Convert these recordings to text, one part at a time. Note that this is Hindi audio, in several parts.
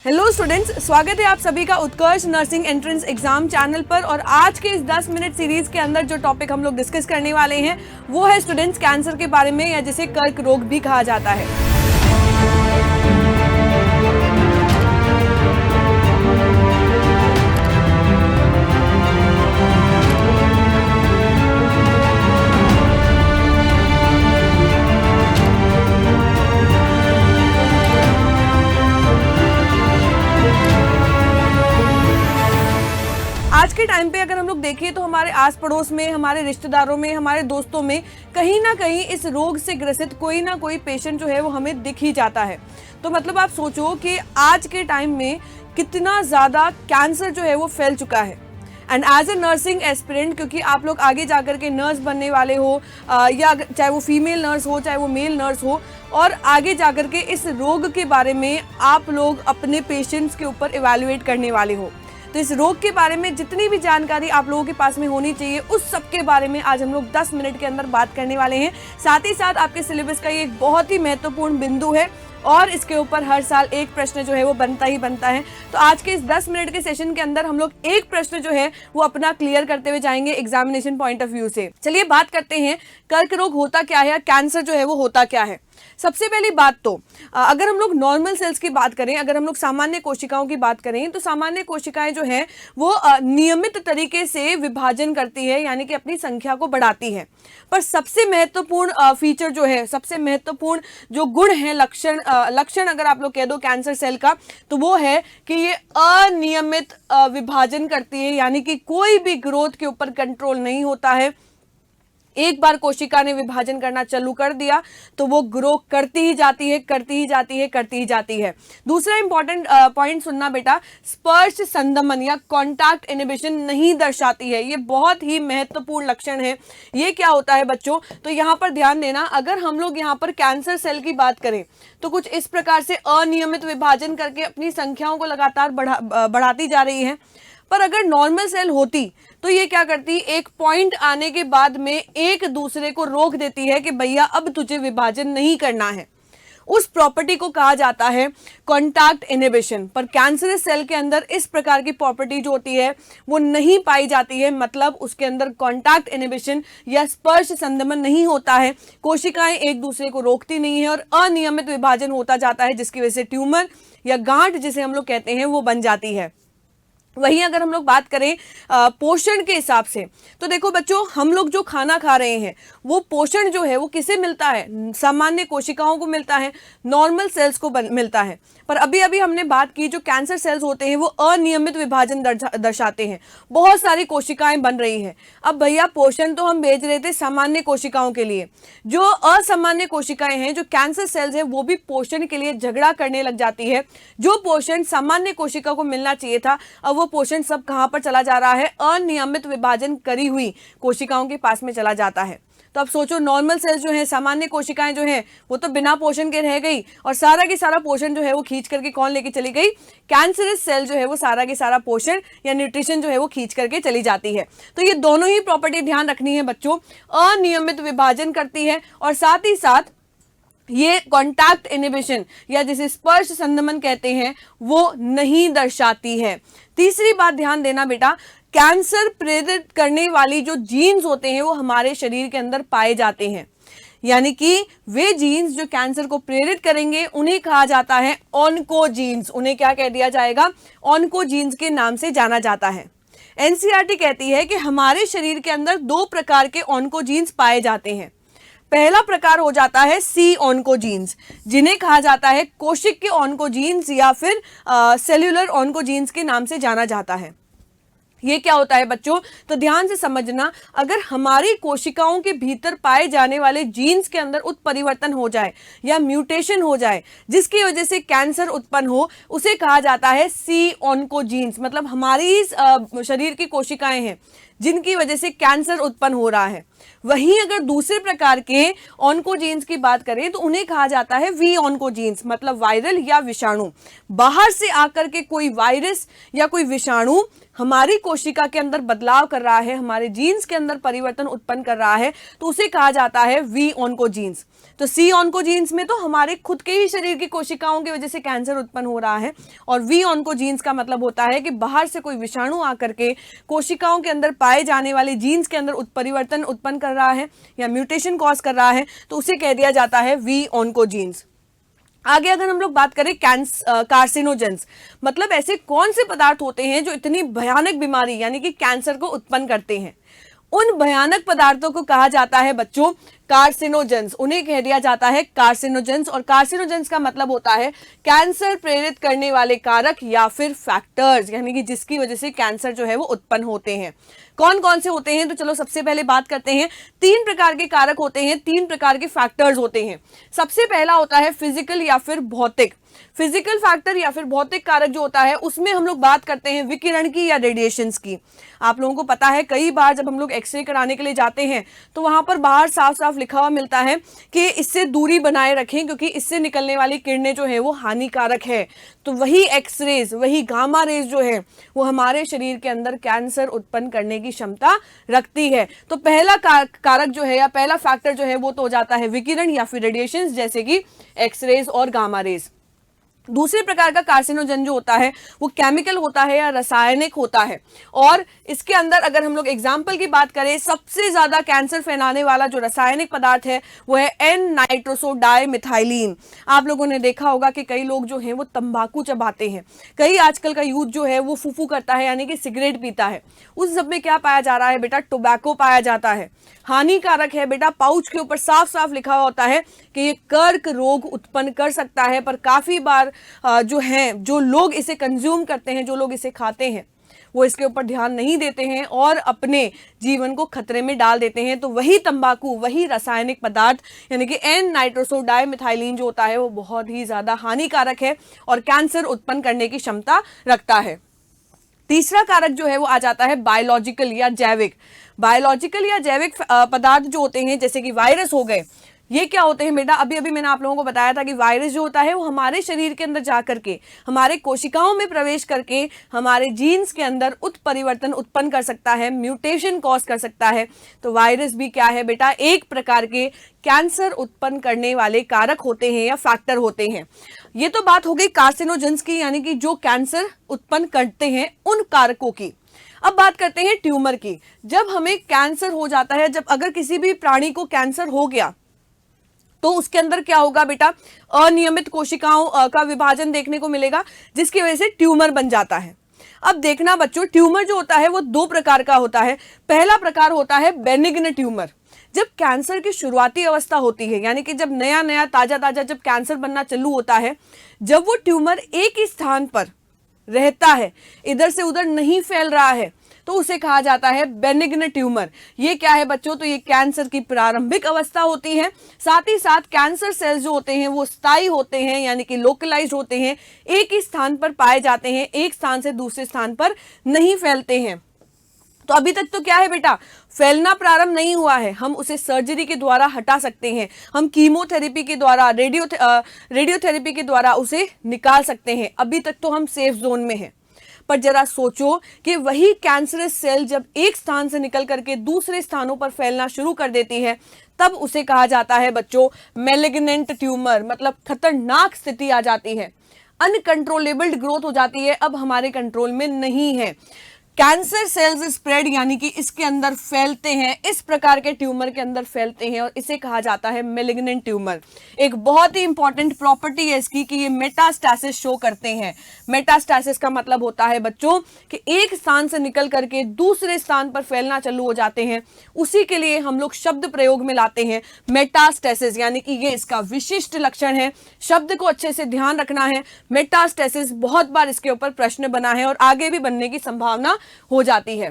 हेलो स्टूडेंट्स, स्वागत है आप सभी का उत्कर्ष नर्सिंग एंट्रेंस एग्जाम चैनल पर। और आज के इस 10 मिनट सीरीज के अंदर जो टॉपिक हम लोग डिस्कस करने वाले हैं वो है स्टूडेंट्स कैंसर के बारे में, या जिसे कर्क रोग भी कहा जाता है। आज के टाइम पे अगर हम लोग देखें तो हमारे आस पड़ोस में, हमारे रिश्तेदारों में, हमारे दोस्तों में कहीं ना कहीं इस रोग से ग्रसित कोई ना कोई पेशेंट जो है वो हमें दिख ही जाता है। तो मतलब आप सोचो कि आज के टाइम में कितना ज़्यादा कैंसर जो है वो फैल चुका है। And as a nursing aspirant, क्योंकि आप लोग आगे जाकर के नर्स बनने वाले हो, या चाहे वो फीमेल नर्स हो चाहे वो मेल नर्स हो, और आगे जाकर के इस रोग के बारे में आप लोग अपने पेशेंट्स के ऊपर इवैल्यूएट करने वाले हो। तो इस रोग के बारे में जितनी भी जानकारी आप लोगों के पास में होनी चाहिए, उस सब के बारे में आज हम लोग 10 मिनट के अंदर बात करने वाले हैं। साथ ही साथ आपके सिलेबस का ये एक बहुत ही महत्वपूर्ण बिंदु है और इसके ऊपर हर साल एक प्रश्न जो है वो बनता ही बनता है। तो आज के इस 10 मिनट के सेशन के अंदर हम लोग एक प्रश्न जो है वो अपना क्लियर करते हुए जाएंगे एग्जामिनेशन पॉइंट ऑफ व्यू से। चलिए बात करते हैं कर्क रोग होता क्या है, कैंसर जो है वो होता क्या है। सबसे पहली बात तो अगर हम लोग नॉर्मल सेल्स की बात करें, अगर हम लोग सामान्य कोशिकाओं की बात करें, तो सामान्य कोशिकाएं जो है वो नियमित तरीके से विभाजन करती है, यानी कि अपनी संख्या को बढ़ाती है। पर सबसे महत्वपूर्ण फीचर जो है, सबसे महत्वपूर्ण जो गुण है, लक्षण अगर आप लोग कह दो कैंसर सेल का, तो वो है कि ये अनियमित विभाजन करती है, यानी कि कोई भी ग्रोथ के ऊपर कंट्रोल नहीं होता है। एक बार कोशिका ने विभाजन करना चालू कर दिया तो वो ग्रो करती ही जाती है, करती ही जाती है, करती ही जाती है। दूसरा इंपॉर्टेंट पॉइंट सुनना बेटा, स्पर्श संदमन या कॉन्टैक्ट इनहिबिशन नहीं दर्शाती है। ये बहुत ही महत्वपूर्ण लक्षण है। ये क्या होता है बच्चों, तो यहाँ पर ध्यान देना, अगर हम लोग यहाँ पर कैंसर सेल की बात करें तो कुछ इस प्रकार से अनियमित विभाजन करके अपनी संख्याओं को लगातार बढ़ाती जा रही है। पर अगर नॉर्मल सेल होती तो ये क्या करती, एक पॉइंट आने के बाद में एक दूसरे को रोक देती है कि भैया अब तुझे विभाजन नहीं करना है। उस प्रॉपर्टी को कहा जाता है कॉन्टैक्ट इनहिबिशन। पर कैंसरस सेल के अंदर इस प्रकार की प्रॉपर्टी जो होती है वो नहीं पाई जाती है, मतलब उसके अंदर कॉन्टैक्ट इनहिबिशन या स्पर्श संदमन नहीं होता है। कोशिकाएं एक दूसरे को रोकती नहीं है और अनियमित विभाजन होता जाता है, जिसकी वजह से ट्यूमर या गांठ जिसे हम लोग कहते हैं वो बन जाती है। वहीं अगर हम लोग बात करें पोषण के हिसाब से, तो देखो बच्चों, हम लोग जो खाना खा रहे हैं वो पोषण जो है वो किसे मिलता है, सामान्य कोशिकाओं को मिलता है, नॉर्मल सेल्स को मिलता है। पर अभी अभी हमने बात की, जो कैंसर सेल्स होते हैं वो अनियमित विभाजन दर्शाते हैं, बहुत सारी कोशिकाएं बन रही हैं। अब भैया पोषण तो हम भेज रहे थे सामान्य कोशिकाओं के लिए, जो असामान्य कोशिकाएं हैं, जो कैंसर सेल्स है, वो भी पोषण के लिए झगड़ा करने लग जाती है। जो पोषण सामान्य कोशिका को मिलना चाहिए था, अब वो पोषण सब कहां पर चला जा रहा है, अनियमित विभाजन करी हुई कोशिकाओं के पास में चला जाता है। तो अब सोचो, नॉर्मल सेल्स जो है, सामान्य कोशिकाएं जो है, वो तो बिना पोषण के रह गई और सारा की सारा पोषण जो है वो खींच करके कौन लेके चली गई, कैंसरस सेल जो है वो सारा की सारा पोषण या न्यूट्रिशन जो है वो खींच करके चली जाती है। तो ये दोनों ही प्रॉपर्टी ध्यान रखनी है बच्चों, अनियमित विभाजन करती है और साथ ही साथ ये कॉन्टैक्ट इनहिबिशन या जिसे स्पर्श संदमन कहते हैं वो नहीं दर्शाती है। तीसरी बात ध्यान देना बेटा, कैंसर प्रेरित करने वाली जो जीन्स होते हैं वो हमारे शरीर के अंदर पाए जाते हैं, यानी कि वे जीन्स जो कैंसर को प्रेरित करेंगे उन्हें कहा जाता है ऑन्कोजीन्स। उन्हें क्या कह दिया जाएगा, ऑन्कोजीन्स के नाम से जाना जाता है। एनसीईआरटी कहती है कि हमारे शरीर के अंदर 2 प्रकार के ऑन्कोजीन्स पाए जाते हैं। पहला प्रकार हो जाता है सी ऑन्कोजीन्स, जिन्हें कहा जाता है कोशिक के ऑन्कोजीन्स या फिर सेल्यूलर ऑन्कोजीन्स के नाम से जाना जाता है। ये क्या होता है बच्चों, तो ध्यान से समझना, अगर हमारी कोशिकाओं के भीतर पाए जाने वाले जीन्स के अंदर उत्परिवर्तन हो जाए या म्यूटेशन हो जाए जिसकी वजह से कैंसर उत्पन्न हो, उसे कहा जाता है सी ऑन्कोजीन्स। मतलब हमारी शरीर की कोशिकाएं हैं जिनकी वजह से कैंसर उत्पन्न हो रहा है। वहीं अगर दूसरे प्रकार के ऑन्कोजीन्स की बात करें तो उन्हें कहा जाता है वी ऑन्कोजीन्स, मतलब वायरल या विषाणु। बाहर से आकर के कोई वायरस या कोई विषाणु हमारी कोशिका के अंदर बदलाव कर रहा है, हमारे जीन्स के अंदर परिवर्तन उत्पन्न कर रहा है, तो उसे कहा जाता है वी ऑन्कोजीन्स। तो सी ऑन्कोजीन्स में तो हमारे खुद के ही शरीर की कोशिकाओं की वजह से कैंसर उत्पन्न हो रहा है, और वी ऑन्कोजीन्स का मतलब होता है कि बाहर से कोई विषाणु आकर के कोशिकाओं के अंदर पाए जाने वाले जीन्स के अंदर परिवर्तन उत्पन्न कर रहा है या म्यूटेशन कॉज कर रहा है, तो उसे कह दिया जाता है वी ऑन्कोजीन्स। आगे अगर हम लोग बात करें कार्सिनोजेंस, मतलब ऐसे कौन से पदार्थ होते हैं जो इतनी भयानक बीमारी यानी कि कैंसर को उत्पन्न करते हैं। उन भयानक पदार्थों को कहा जाता है बच्चों कार्सिनोजेंस, उन्हें कह दिया जाता है कार्सिनोजेंस। और कार्सिनोजेंस का मतलब होता है कैंसर प्रेरित करने वाले कारक या फिर फैक्टर्स, यानी कि जिसकी वजह से कैंसर जो है वो उत्पन्न होते हैं। कौन कौन से होते हैं, तो चलो सबसे पहले बात करते हैं। 3 प्रकार के कारक होते हैं, 3 प्रकार के फैक्टर्स होते हैं। सबसे पहला होता है फिजिकल या फिर भौतिक। फिजिकल फैक्टर या फिर भौतिक कारक जो होता है उसमें हम लोग बात करते हैं विकिरण की या रेडिएशंस की। आप लोगों को पता है कई बार जब हम लोग एक्सरे कराने के लिए जाते हैं तो वहां पर बाहर साफ साफ लिखा हुआ मिलता है कि इससे दूरी बनाए रखें क्योंकि इससे निकलने वाली किरणें जो है वो हानिकारक है। तो वही एक्सरेज, वही गामा रेज जो है वो हमारे शरीर के अंदर कैंसर उत्पन्न करने की क्षमता रखती है। तो पहला कारक जो है या पहला फैक्टर जो है वो तो हो जाता है विकिरण या फिर रेडिएशंस, जैसे कि एक्सरेज और गामा रेज। दूसरे प्रकार का कार्सिनोजन जो होता है वो केमिकल होता है या रासायनिक होता है, और इसके अंदर अगर हम लोग एग्जाम्पल की बात करें, सबसे ज्यादा कैंसर फैलाने वाला जो रासायनिक पदार्थ है वो है एन नाइट्रोसोडाइमिथाइलिन। आप लोगों ने देखा होगा कि कई लोग जो हैं वो तंबाकू चबाते हैं, कई आजकल का यूथ जो है वो फूफू करता है यानी कि सिगरेट पीता है। उस सब में क्या पाया जा रहा है बेटा, टोबैको पाया जाता है, हानिकारक है बेटा। पाउच के ऊपर साफ साफ लिखा होता है कि ये कर्क रोग उत्पन्न कर सकता है, पर काफी बार जो लोग इसे कंज्यूम करते हैं, जो लोग इसे खाते हैं, वो इसके ऊपर ध्यान नहीं देते हैं और अपने जीवन को खतरे में डाल देते हैं। तो वही तंबाकू, वही रासायनिक पदार्थ यानी कि एन नाइट्रोसोडाइमिथाइलिन जो होता है वो बहुत ही ज्यादा हानिकारक है और कैंसर उत्पन्न करने की क्षमता रखता है। तीसरा कारक जो है वो आ जाता है बायोलॉजिकल या जैविक। बायोलॉजिकल या जैविक पदार्थ जो होते हैं जैसे कि वायरस हो गए, ये क्या होते हैं बेटा, अभी अभी मैंने आप लोगों को बताया था कि वायरस जो होता है वो हमारे शरीर के अंदर जा करके, हमारे कोशिकाओं में प्रवेश करके हमारे जीन्स के अंदर उत्परिवर्तन उत्पन्न कर सकता है, म्यूटेशन कॉज कर सकता है। तो वायरस भी क्या है बेटा, एक प्रकार के कैंसर उत्पन्न करने वाले कारक होते हैं या फैक्टर होते हैं। ये तो बात हो गई कार्सिनोजेंस की, यानी कि जो कैंसर उत्पन्न करते हैं उन कारकों की। अब बात करते हैं ट्यूमर की। जब हमें कैंसर हो जाता है, जब अगर किसी भी प्राणी को कैंसर हो गया तो उसके अंदर क्या होगा बेटा, अनियमित कोशिकाओं का विभाजन देखने को मिलेगा, जिसकी वजह से ट्यूमर बन जाता है। अब देखना बच्चों, ट्यूमर जो होता है वो 2 प्रकार का होता है। पहला प्रकार होता है बेनिग्न ट्यूमर। जब कैंसर की शुरुआती अवस्था होती है, यानी कि जब नया नया ताजा ताजा जब कैंसर बनना चालू होता है, जब वो ट्यूमर एक ही स्थान पर रहता है, इधर से उधर नहीं फैल रहा है, तो उसे कहा जाता है बेनिग्न ट्यूमर। ये क्या है बच्चों, तो ये कैंसर की प्रारंभिक अवस्था होती है। साथ ही साथ कैंसर सेल्स जो होते हैं वो स्थायी होते हैं, यानी कि लोकलाइज्ड होते हैं, एक ही स्थान पर पाए जाते हैं, एक स्थान से दूसरे स्थान पर नहीं फैलते हैं। तो अभी तक तो क्या है बेटा, फैलना प्रारंभ नहीं हुआ है, हम उसे सर्जरी के द्वारा हटा सकते हैं, हम कीमोथेरेपी के द्वारा, रेडियोथेरेपी के द्वारा उसे निकाल सकते हैं। अभी तक तो हम सेफ जोन में हैं। पर जरा सोचो कि वही कैंसरस सेल जब एक स्थान से निकल करके दूसरे स्थानों पर फैलना शुरू कर देती है, तब उसे कहा जाता है बच्चों मैलिग्नेंट ट्यूमर, मतलब खतरनाक स्थिति आ जाती है, अनकंट्रोलेबल ग्रोथ हो जाती है, अब हमारे कंट्रोल में नहीं है। कैंसर सेल्स स्प्रेड यानी कि इसके अंदर फैलते हैं, इस प्रकार के ट्यूमर के अंदर फैलते हैं और इसे कहा जाता है मैलिग्नेंट ट्यूमर। एक बहुत ही इंपॉर्टेंट प्रॉपर्टी है इसकी कि ये मेटास्टैसिस शो करते हैं। मेटास्टैसिस का मतलब होता है बच्चों कि एक स्थान से निकल करके दूसरे स्थान पर फैलना चालू हो जाते हैं। उसी के लिए हम लोग शब्द प्रयोग में लाते हैं मेटास्टैसिस, यानी कि ये इसका विशिष्ट लक्षण है। शब्द को अच्छे से ध्यान रखना है, मेटास्टैसिस, बहुत बार इसके ऊपर प्रश्न बना है और आगे भी बनने की संभावना हो जाती है।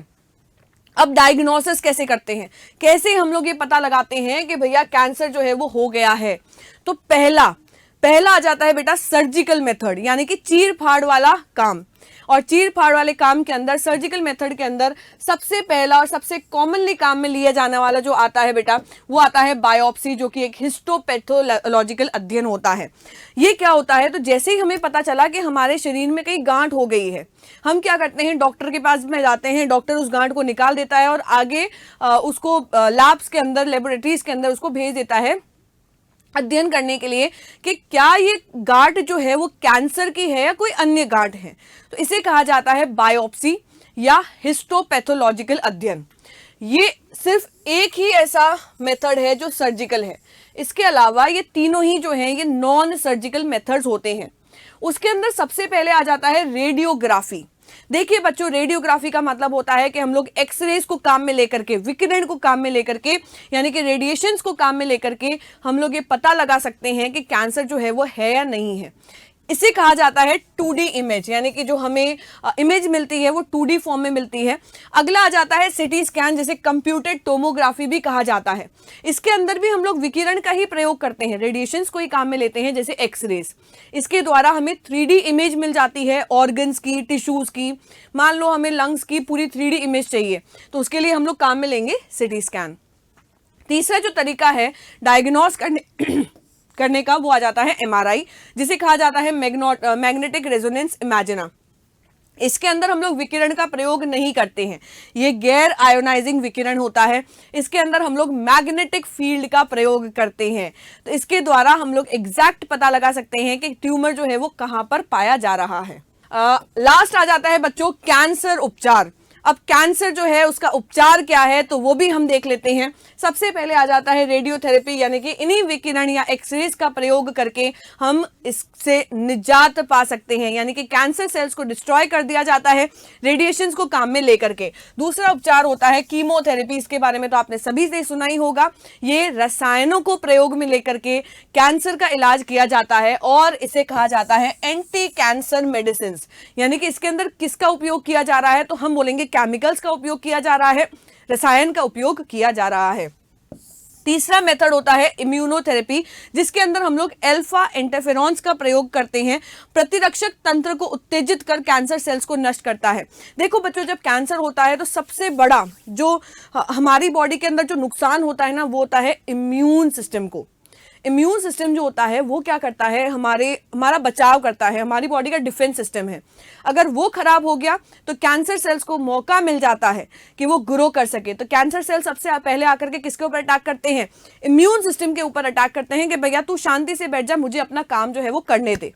अब डायग्नोसिस कैसे करते हैं, कैसे हम लोग ये पता लगाते हैं कि भैया कैंसर जो है वो हो गया है। तो पहला पहला आ जाता है बेटा सर्जिकल मेथड, यानी कि चीर फाड़ वाला काम। और चीर फाड़ वाले काम के अंदर, सर्जिकल मेथड के अंदर सबसे पहला और सबसे कॉमनली काम में लिया जाने वाला जो आता है बेटा, वो आता है बायोप्सी, जो कि एक हिस्टोपैथोलॉजिकल अध्ययन होता है। ये क्या होता है, तो जैसे ही हमें पता चला कि हमारे शरीर में कहीं गांठ हो गई है, हम क्या करते हैं, डॉक्टर के पास में जाते हैं, डॉक्टर उस गांठ को निकाल देता है और आगे उसको लैब्स के अंदर, लेबोरेटरीज के अंदर उसको भेज देता है अध्ययन करने के लिए कि क्या ये गांठ जो है वो कैंसर की है या कोई अन्य गांठ है। तो इसे कहा जाता है बायोप्सी या हिस्टोपैथोलॉजिकल अध्ययन। ये सिर्फ एक ही ऐसा मेथड है जो सर्जिकल है, इसके अलावा ये तीनों ही जो हैं ये नॉन सर्जिकल मेथड्स होते हैं। उसके अंदर सबसे पहले आ जाता है रेडियोग्राफी। देखिए बच्चों, रेडियोग्राफी का मतलब होता है कि हम लोग एक्सरेज को काम में लेकर के, विकिरण को काम में लेकर के, यानी कि रेडिएशंस को काम में लेकर के हम लोग ये पता लगा सकते हैं कि कैंसर जो है वो है या नहीं है। इसे कहा जाता है 2D इमेज, यानी कि जो हमें इमेज मिलती है वो 2D फॉर्म में मिलती है। अगला आ जाता है सिटी स्कैन, जिसे कंप्यूटेड टोमोग्राफी भी कहा जाता है। इसके अंदर भी हम लोग विकिरण का ही प्रयोग करते हैं, रेडिएशंस को ही काम में लेते हैं, जैसे एक्सरेज। इसके द्वारा हमें 3D इमेज मिल जाती है ऑर्गन्स की, टिश्यूज की। मान लो हमें लंग्स की पूरी 3D इमेज चाहिए, तो उसके लिए हम लोग काम में लेंगे सिटी स्कैन। तीसरा जो तरीका है डायग्नोस करने का, वो आ जाता है MRI, जिसे कहा जाता है मैग्नेटिक रेजोनेंस इमेजिना। इसके अंदर हम लोग विकिरण का प्रयोग नहीं करते हैं, ये गैर आयोनाइजिंग विकिरण होता है। इसके अंदर हम लोग मैग्नेटिक फील्ड का प्रयोग करते हैं, तो इसके द्वारा हम लोग एग्जैक्ट पता लगा सकते हैं कि ट्यूमर जो है वो कहां पर पाया जा रहा है। लास्ट आ जाता है बच्चों कैंसर उपचार। अब कैंसर जो है उसका उपचार क्या है, तो वो भी हम देख लेते हैं। सबसे पहले आ जाता है रेडियोथेरेपी, यानी कि इन्हीं विकिरण या एक्सरेज का प्रयोग करके हम इससे निजात पा सकते हैं, यानी कि कैंसर सेल्स को डिस्ट्रॉय कर दिया जाता है रेडिएशंस को काम में लेकर के। दूसरा उपचार होता है कीमोथेरेपी। इसके बारे में तो आपने सभी से सुना ही होगा। ये रसायनों को प्रयोग में लेकर के कैंसर का इलाज किया जाता है और इसे कहा जाता है एंटी कैंसर मेडिसिन। यानी कि इसके अंदर किसका उपयोग किया जा रहा है, तो हम बोलेंगे केमिकल्स का उपयोग किया जा रहा है, रसायन का उपयोग किया जा रहा है। तीसरा मेथड होता है इम्यूनोथेरेपी, जिसके अंदर हम लोग अल्फा इंटरफेरॉन्स का प्रयोग करते हैं, प्रतिरक्षक तंत्र को उत्तेजित कर कैंसर सेल्स को नष्ट करता है। देखो बच्चों, जब कैंसर होता है तो सबसे बड़ा जो हमारी बॉडी के अंदर जो नुकसान होता है ना, वो होता है इम्यून सिस्टम को। इम्यून सिस्टम जो होता है वो क्या करता है, हमारा बचाव करता है, हमारी बॉडी का डिफेंस सिस्टम है। अगर वो खराब हो गया तो कैंसर सेल्स को मौका मिल जाता है कि वो ग्रो कर सके। तो कैंसर सेल सबसे पहले आकर के किसके ऊपर अटैक करते हैं, इम्यून सिस्टम के ऊपर अटैक करते हैं कि भैया तू शांति से बैठ जा, मुझे अपना काम जो है वो करने दे।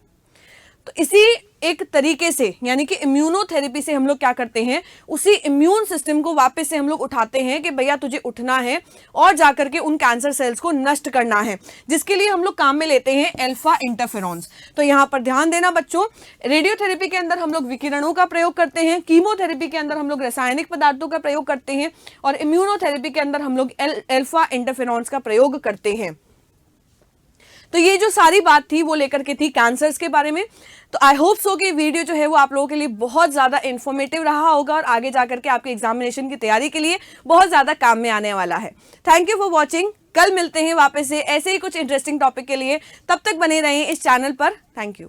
तो इसी एक तरीके से, यानी कि इम्यूनोथेरेपी से हम लोग क्या करते हैं, उसी इम्यून सिस्टम को वापस से हम लोग उठाते हैं कि भैया तुझे उठना है और जाकर के उन कैंसर सेल्स को नष्ट करना है, जिसके लिए हम लोग काम में लेते हैं अल्फा इंटरफेरॉन्स। तो यहाँ पर ध्यान देना बच्चों, रेडियोथेरेपी के अंदर हम लोग विकिरणों का प्रयोग करते हैं, कीमोथेरेपी के अंदर हम लोग रासायनिक पदार्थों का प्रयोग करते हैं और इम्यूनोथेरेपी के अंदर हम लोग अल्फा इंटरफेरॉन्स का प्रयोग करते हैं। तो ये जो सारी बात थी वो लेकर के थी कैंसर्स के बारे में। तो आई होप सो कि वीडियो जो है वो आप लोगों के लिए बहुत ज़्यादा इन्फॉर्मेटिव रहा होगा और आगे जाकर के आपके एग्जामिनेशन की तैयारी के लिए बहुत ज़्यादा काम में आने वाला है। Thank you for watching. कल मिलते हैं वापस से ऐसे ही कुछ इंटरेस्टिंग टॉपिक के लिए, तब तक बने रहें इस चैनल पर। Thank you.